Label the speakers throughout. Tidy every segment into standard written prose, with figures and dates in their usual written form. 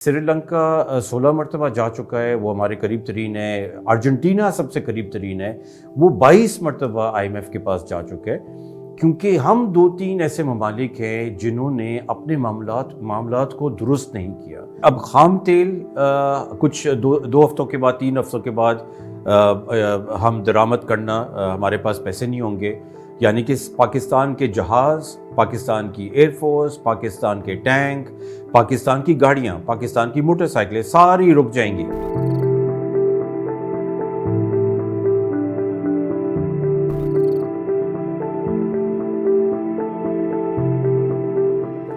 Speaker 1: سری لنکا 16 مرتبہ جا چکا ہے، وہ ہمارے قریب ترین ہے۔ ارجنٹینا سب سے قریب ترین ہے، وہ 22 مرتبہ IMF کے پاس جا چکا ہے، کیونکہ ہم 2-3 ایسے ممالک ہیں جنہوں نے اپنے معاملات کو درست نہیں کیا۔ اب خام تیل کچھ دو ہفتوں کے بعد 3 ہفتوں کے بعد ہم درآمد کرنا، ہمارے پاس پیسے نہیں ہوں گے، یعنی کہ پاکستان کے جہاز، پاکستان کی ایئر فورس، پاکستان کے ٹینک، پاکستان کی گاڑیاں، پاکستان کی موٹر سائیکلیں ساری رک جائیں گی۔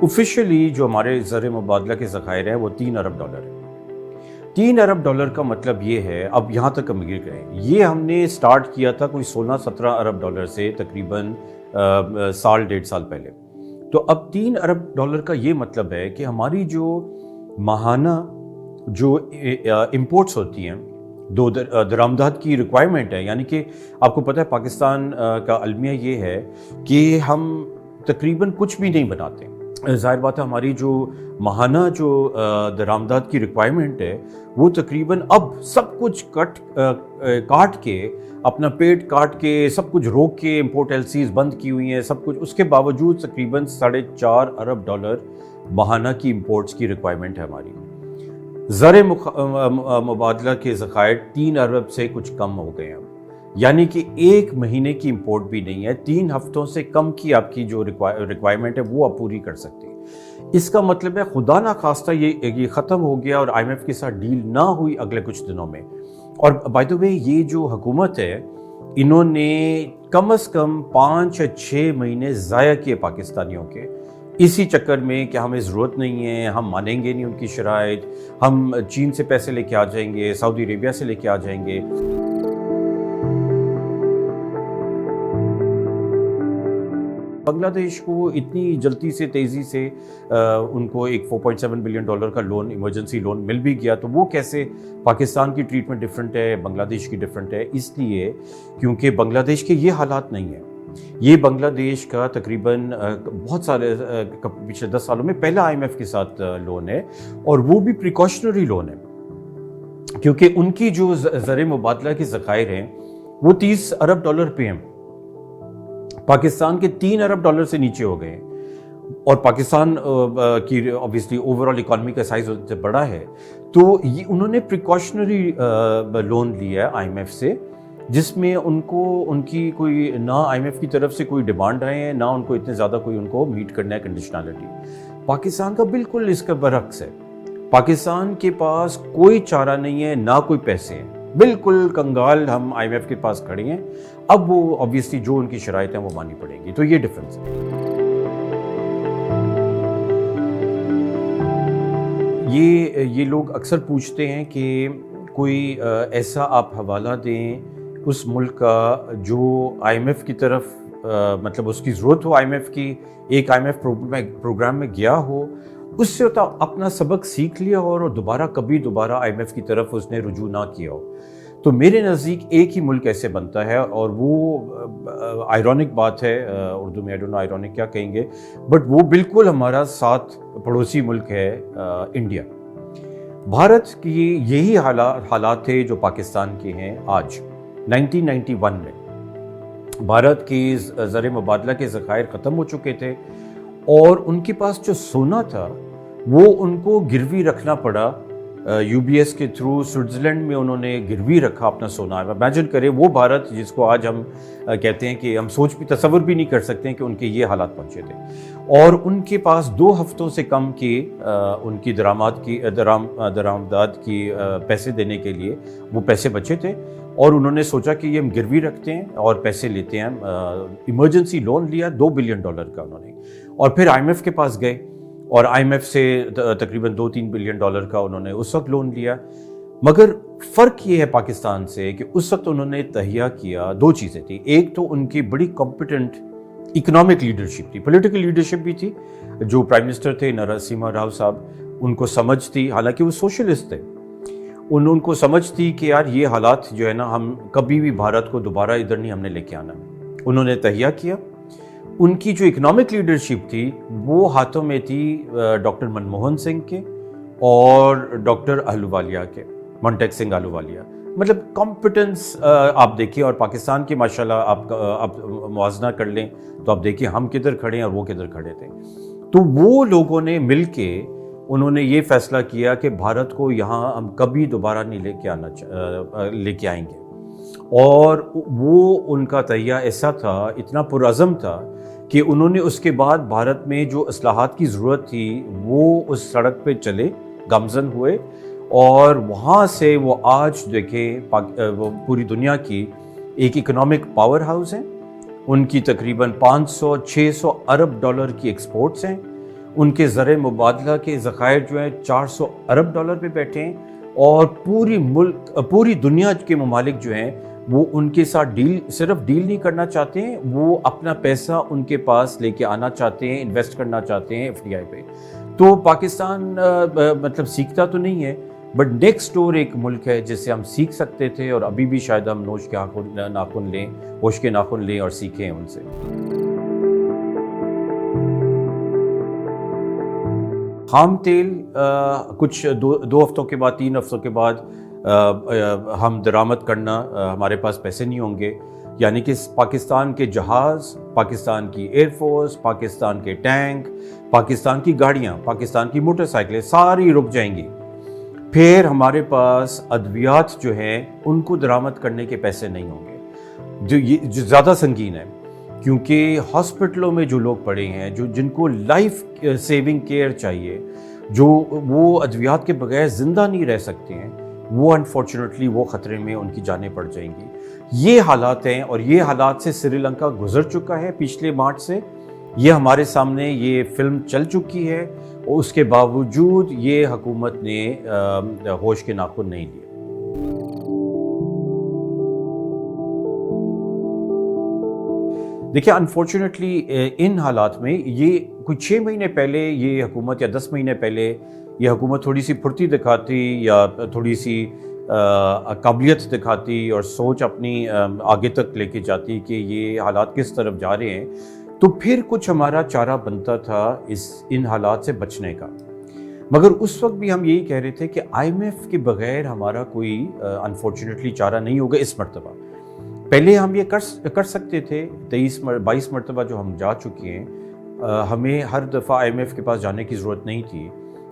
Speaker 1: آفیشلی جو ہمارے زر مبادلہ کے ذخائر ہیں وہ $3 ارب ہے۔ $3 ارب کا مطلب یہ ہے، اب یہاں تک ہم گر گئے، یہ ہم نے سٹارٹ کیا تھا کوئی 16-17 ارب سے تقریباً سال 1.5 سال پہلے۔ تو اب $3 ارب کا یہ مطلب ہے کہ ہماری جو ماہانہ جو امپورٹس ہوتی ہیں، دو درآمدات کی ریکوائرمنٹ ہے، یعنی کہ آپ کو پتہ ہے پاکستان کا المیہ یہ ہے کہ ہم تقریباً کچھ بھی نہیں بناتے۔ ظاہر بات ہے ہماری جو ماہانہ جو درآمدات کی ریکوائرمنٹ ہے وہ تقریباً اب سب کچھ کاٹ کے، اپنا پیٹ کاٹ کے، سب کچھ روک کے، امپورٹ LCs بند کی ہوئی ہیں سب کچھ، اس کے باوجود تقریباً $4.5 ارب ماہانہ کی امپورٹس کی ریکوائرمنٹ ہے ہماری۔ زر مبادلہ کے ذخائر 3 ارب سے کچھ کم ہو گئے ہیں، یعنی کہ 1 مہینے کی امپورٹ بھی نہیں ہے، 3 ہفتوں سے کم کی آپ کی جو ریکوائرمنٹ ہے وہ آپ پوری کر سکتے ہیں۔ اس کا مطلب ہے خدا نہ خواستہ یہ ختم ہو گیا اور IMF کے ساتھ ڈیل نہ ہوئی اگلے کچھ دنوں میں، اور بائی دی وے یہ جو حکومت ہے انہوں نے کم از کم 5 یا 6 مہینے ضائع کیے پاکستانیوں کے، اسی چکر میں کہ ہمیں ضرورت نہیں ہے، ہم مانیں گے نہیں ان کی شرائط، ہم چین سے پیسے لے کے آ جائیں گے، سعودی عربیہ سے لے کے آ جائیں گے۔ بنگلہ دیش کو اتنی جلدی سے تیزی سے ان کو ایک $4.7 بلین کا لون، ایمرجنسی لون مل بھی گیا، تو وہ کیسے پاکستان کی ٹریٹمنٹ ڈیفرنٹ ہے، بنگلہ دیش کی ڈیفرنٹ ہے؟ اس لیے کیونکہ بنگلہ دیش کے یہ حالات نہیں ہیں۔ یہ بنگلہ دیش کا تقریباً بہت سارے پچھلے 10 سالوں میں پہلا IMF کے ساتھ لون ہے، اور وہ بھی پریکاشنری لون ہے، کیونکہ ان کی جو زر مبادلہ کے ذخائر ہیں وہ $30 ارب پہ ہیں، پاکستان کے $3 ارب سے نیچے ہو گئے ہیں، اور پاکستان کی obviously اوورآل اکانومی کا سائز بڑا ہے، تو یہ انہوں نے پریکاشنری لون لیا ہے IMF سے، جس میں ان کی کوئی نہ IMF کی طرف سے کوئی ڈیمانڈ آئے ہیں، نہ ان کو اتنے زیادہ کوئی ان کو میٹ کرنا ہے کنڈیشنالٹی۔ پاکستان کا بالکل اس کا برعکس ہے، پاکستان کے پاس کوئی چارہ نہیں ہے، نہ کوئی پیسے ہیں، بالکل کنگال ہم IMF کے پاس کھڑے ہیں۔ اب وہ obviously جو ان کی شرائط ہیں وہ مانی پڑیں گی، تو یہ ڈفرنس ہے۔ یہ لوگ اکثر پوچھتے ہیں کہ کوئی ایسا آپ حوالہ دیں اس ملک کا جو IMF کی طرف مطلب اس کی ضرورت ہو، IMF کی ایک IMF پروگرام میں گیا ہو، اس سے اپنا سبق سیکھ لیا ہو اور دوبارہ IMF کی طرف اس نے رجوع نہ کیا ہو۔ تو میرے نزدیک ایک ہی ملک ایسے بنتا ہے، اور وہ آئرونک بات ہے، اردو میں آئرونک کیا کہیں گے، بٹ وہ بالکل ہمارا ساتھ پڑوسی ملک ہے انڈیا۔ بھارت کی یہی حالات تھے جو پاکستان کے ہیں آج۔ 1991 میں بھارت کی زر مبادلہ کے ذخائر ختم ہو چکے تھے، اور ان کے پاس جو سونا تھا وہ ان کو گروی رکھنا پڑا، UBS کے تھرو سوئٹزرلینڈ میں انہوں نے گروی رکھا اپنا سونا۔ امیجن کریں وہ بھارت جس کو آج ہم کہتے ہیں کہ ہم تصور بھی نہیں کر سکتے ہیں کہ ان کے یہ حالات پہنچے تھے، اور ان کے پاس 2 ہفتوں سے کم کی ان کی درآمدات کی پیسے دینے کے لیے وہ پیسے بچے تھے، اور انہوں نے سوچا کہ یہ ہم گروی رکھتے ہیں اور پیسے لیتے ہیں۔ ایمرجنسی لون لیا $2 بلین کا انہوں نے، اور پھر IMF کے پاس گئے، اور IMF سے تقریباً $2-3 بلین کا انہوں نے اس وقت لون لیا۔ مگر فرق یہ ہے پاکستان سے کہ اس وقت انہوں نے تہیہ کیا 2 چیزیں تھیں، ایک تو ان کی بڑی کمپیٹنٹ اکنامک لیڈرشپ تھی، پولیٹیکل لیڈرشپ بھی تھی، جو پرائم منسٹر تھے نرسمہا راؤ صاحب، ان کو سمجھ تھی، حالانکہ وہ سوشلسٹ تھے، ان کو سمجھ تھی کہ یار یہ حالات جو ہے نا، ہم کبھی بھی بھارت کو دوبارہ ادھر نہیں ہم نے لے کے آنا۔ انہوں نے تہیہ کیا۔ ان کی جو اکنامک لیڈرشپ تھی وہ ہاتھوں میں تھی ڈاکٹر منموہن سنگھ کے اور ڈاکٹر اہلووالیہ کے، مونٹیک سنگھ اہلووالیہ. مطلب کمپٹنس آپ دیکھیں، اور پاکستان کی ماشاءاللہ آپ موازنہ کر لیں تو آپ دیکھیں ہم کدھر کھڑے ہیں اور وہ کدھر کھڑے تھے. تو وہ لوگوں نے مل کے انہوں نے یہ فیصلہ کیا کہ بھارت کو یہاں ہم کبھی دوبارہ نہیں لے کے آئیں گے. اور وہ ان کا تہیہ ایسا تھا، اتنا پرعزم تھا کہ انہوں نے اس کے بعد بھارت میں جو اصلاحات کی ضرورت تھی وہ اس سڑک پہ چلے، گامزن ہوئے، اور وہاں سے وہ آج دیکھیں وہ پوری دنیا کی ایک اکنامک پاور ہاؤس ہیں. ان کی تقریباً 500-600 ارب ڈالر کی ایکسپورٹس ہیں. ان کے زر مبادلہ کے ذخائر جو ہیں 400 ارب ڈالر پہ بیٹھے ہیں، اور پوری دنیا کے ممالک جو ہیں وہ ان کے ساتھ صرف ڈیل نہیں کرنا چاہتے ہیں، وہ اپنا پیسہ ان کے پاس لے کے آنا چاہتے ہیں، انویسٹ کرنا چاہتے ہیں FDI پہ. تو پاکستان مطلب سیکھتا تو نہیں ہے، بٹ نیکسٹ ڈور ایک ملک ہے جس سے ہم سیکھ سکتے تھے، اور ابھی بھی شاید ہم ہوش کے ناخن لیں اور سیکھیں ان سے. خام تیل کچھ دو ہفتوں کے بعد، 3 ہفتوں کے بعد ہم درآمد کرنا، ہمارے پاس پیسے نہیں ہوں گے. یعنی کہ پاکستان کے جہاز، پاکستان کی ایئر فورس، پاکستان کے ٹینک، پاکستان کی گاڑیاں، پاکستان کی موٹر سائیکلیں ساری رک جائیں گی. پھر ہمارے پاس ادویات جو ہیں ان کو درآمد کرنے کے پیسے نہیں ہوں گے، جو زیادہ سنگین ہے. کیونکہ ہاسپٹلوں میں جو لوگ پڑے ہیں، جن کو لائف سیونگ کیئر چاہیے، جو وہ ادویات کے بغیر زندہ نہیں رہ سکتے ہیں، وہ انفارچونیٹلی وہ خطرے میں ان کی جانیں پڑ جائیں گی. یہ حالات ہیں، اور یہ حالات سے سری لنکا گزر چکا ہے پچھلے مارچ سے. یہ ہمارے سامنے یہ فلم چل چکی ہے، اور اس کے باوجود یہ حکومت نے ہوش کے ناخن نہیں لیے. دیکھیں انفارچونیٹلی ان حالات میں یہ کچھ 6 مہینے پہلے یہ حکومت، یا 10 مہینے پہلے یہ حکومت تھوڑی سی پھرتی دکھاتی، یا تھوڑی سی قابلیت دکھاتی، اور سوچ اپنی آگے تک لے کے جاتی کہ یہ حالات کس طرف جا رہے ہیں، تو پھر کچھ ہمارا چارہ بنتا تھا ان حالات سے بچنے کا. مگر اس وقت بھی ہم یہی کہہ رہے تھے کہ IMF کے بغیر ہمارا کوئی انفارچونیٹلی چارہ نہیں ہوگا اس مرتبہ. پہلے ہم یہ کر سکتے تھے، 22 مرتبہ جو ہم جا چکے ہیں، ہمیں ہر دفعہ IMF کے پاس جانے کی ضرورت نہیں تھی.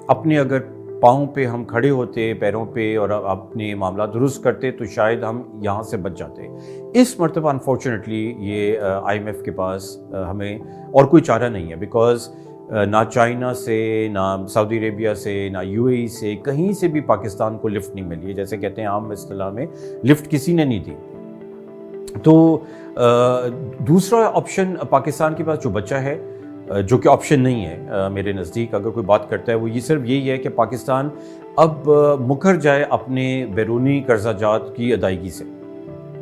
Speaker 1: اپنے اگر پاؤں پہ ہم کھڑے ہوتے، پیروں پہ، اور اپنے معاملات درست کرتے تو شاید ہم یہاں سے بچ جاتے. اس مرتبہ انفارچونیٹلی یہ IMF کے پاس ہمیں اور کوئی چارہ نہیں ہے، بیکاز نہ چائنا سے، نہ سعودی عربیہ سے، نہ UAE سے، کہیں سے بھی پاکستان کو لفٹ نہیں ملی ہے. جیسے کہتے ہیں عام اصطلاح میں، لفٹ کسی نے نہیں دی. تو دوسرا آپشن پاکستان کے پاس جو بچا ہے، جو کہ آپشن نہیں ہے میرے نزدیک، اگر کوئی بات کرتا ہے وہ یہ صرف یہی ہے کہ پاکستان اب مکر جائے اپنے بیرونی قرضہ جات کی ادائیگی سے.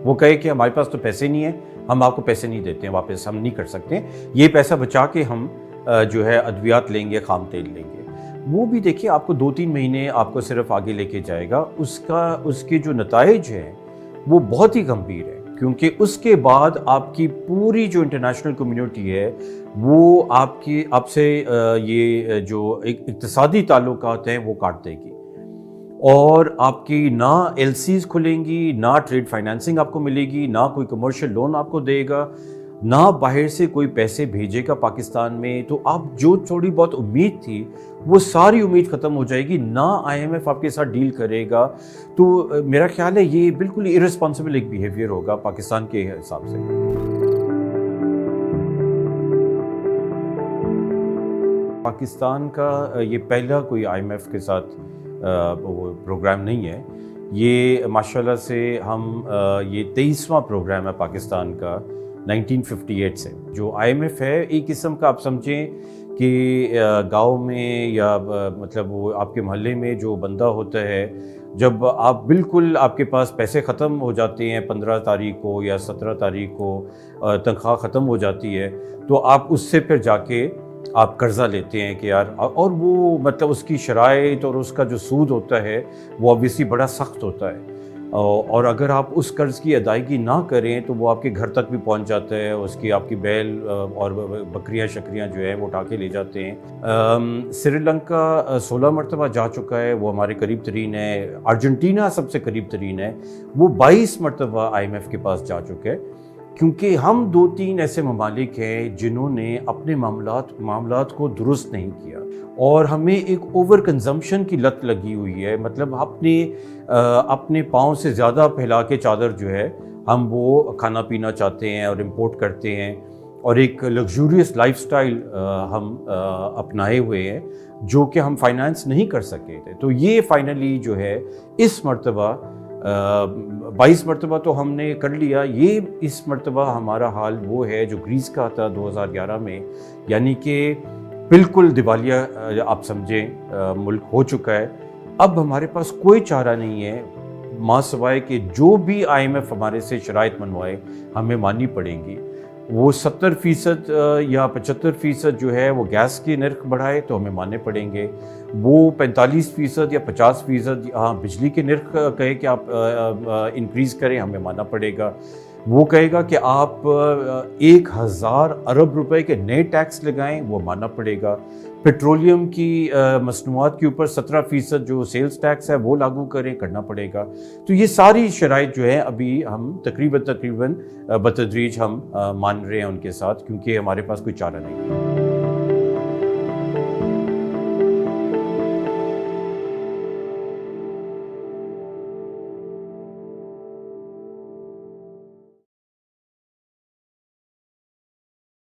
Speaker 1: وہ کہے کہ ہمارے پاس تو پیسے نہیں ہیں، ہم آپ کو پیسے نہیں دیتے ہیں، واپس ہم نہیں کر سکتے، یہ پیسہ بچا کے ہم جو ہے ادویات لیں گے، خام تیل لیں گے. وہ بھی دیکھیے آپ کو 2-3 مہینے آپ کو صرف آگے لے کے جائے گا. اس کے جو نتائج ہیں وہ بہت ہی گمبھیر ہے، کیونکہ اس کے بعد آپ کی پوری جو انٹرنیشنل کمیونٹی ہے وہ آپ سے یہ جو اقتصادی تعلقات ہیں وہ کاٹ دے گی. اور آپ کی نہ LCs کھلیں گی، نہ ٹریڈ فائنینسنگ آپ کو ملے گی، نہ کوئی کمرشل لون آپ کو دے گا، نہ باہر سے کوئی پیسے بھیجے گا پاکستان میں. تو آپ جو تھوڑی بہت امید تھی وہ ساری امید ختم ہو جائے گی. نہ IMF آپ کے ساتھ ڈیل کرے گا. تو میرا خیال ہے یہ بالکل ارسپانسبل ایک بیہیویئر ہوگا پاکستان کے حساب سے. پاکستان کا یہ پہلا کوئی IMF کے ساتھ وہ پروگرام نہیں ہے. یہ ماشاءاللہ سے ہم یہ 23واں پروگرام ہے پاکستان کا 1958 سے. جو IMF ہے ایک قسم کا آپ سمجھیں کہ گاؤں میں یا مطلب وہ آپ کے محلے میں جو بندہ ہوتا ہے، جب آپ بالکل آپ کے پاس پیسے ختم ہو جاتے ہیں 15 تاریخ کو یا 17 تاریخ کو تنخواہ ختم ہو جاتی ہے، تو آپ اس سے پھر جا کے آپ قرضہ لیتے ہیں کہ یار، اور وہ مطلب اس کی شرائط اور اس کا جو سود ہوتا ہے وہ obviously بڑا سخت ہوتا ہے. اور اگر آپ اس قرض کی ادائیگی نہ کریں تو وہ آپ کے گھر تک بھی پہنچ جاتا ہے، اس کی آپ کی بیل اور بکریاں شکریاں جو ہیں وہ اٹھا کے لے جاتے ہیں۔ سری لنکا 16 مرتبہ جا چکا ہے، وہ ہمارے قریب ترین ہے۔ ارجنٹینا سب سے قریب ترین ہے، وہ 22 مرتبہ IMF کے پاس جا چکا ہے، کیونکہ ہم 2-3 ایسے ممالک ہیں جنہوں نے اپنے معاملات کو درست نہیں کیا، اور ہمیں ایک اوور کنزمپشن کی لت لگی ہوئی ہے۔ مطلب اپنے پاؤں سے زیادہ پھیلا کے چادر جو ہے ہم وہ کھانا پینا چاہتے ہیں اور امپورٹ کرتے ہیں، اور ایک لگژوریس لائف سٹائل ہم اپنائے ہوئے ہیں جو کہ ہم فائنانس نہیں کر سکے تھے۔ تو یہ فائنلی جو ہے اس مرتبہ 22 مرتبہ تو ہم نے کر لیا، یہ اس مرتبہ ہمارا حال وہ ہے جو گریس کا تھا 2011 میں، یعنی کہ بالکل دیوالیہ آپ سمجھیں ملک ہو چکا ہے۔ اب ہمارے پاس کوئی چارہ نہیں ہے ماں سوائے کہ جو بھی IMF ہمارے سے شرائط منوائے ہمیں ماننی پڑیں گی۔ وہ 70% یا 75% جو ہے وہ گیس کے نرخ بڑھائے تو ہمیں ماننے پڑیں گے، وہ 45% یا 50% بجلی کے نرخ کہے کہ آپ انکریز کریں، ہمیں ماننا پڑے گا۔ وہ کہے گا کہ آپ 1000 ارب روپے کے نئے ٹیکس لگائیں، وہ ماننا پڑے گا۔ پیٹرولیم کی مصنوعات کے اوپر 17% جو سیلز ٹیکس ہے وہ لاگو کرنا پڑے گا۔ تو یہ ساری شرائط جو ہے ابھی ہم تقریباً بتدریج ہم مان رہے ہیں ان کے ساتھ، کیونکہ ہمارے پاس کوئی چارہ نہیں ہے۔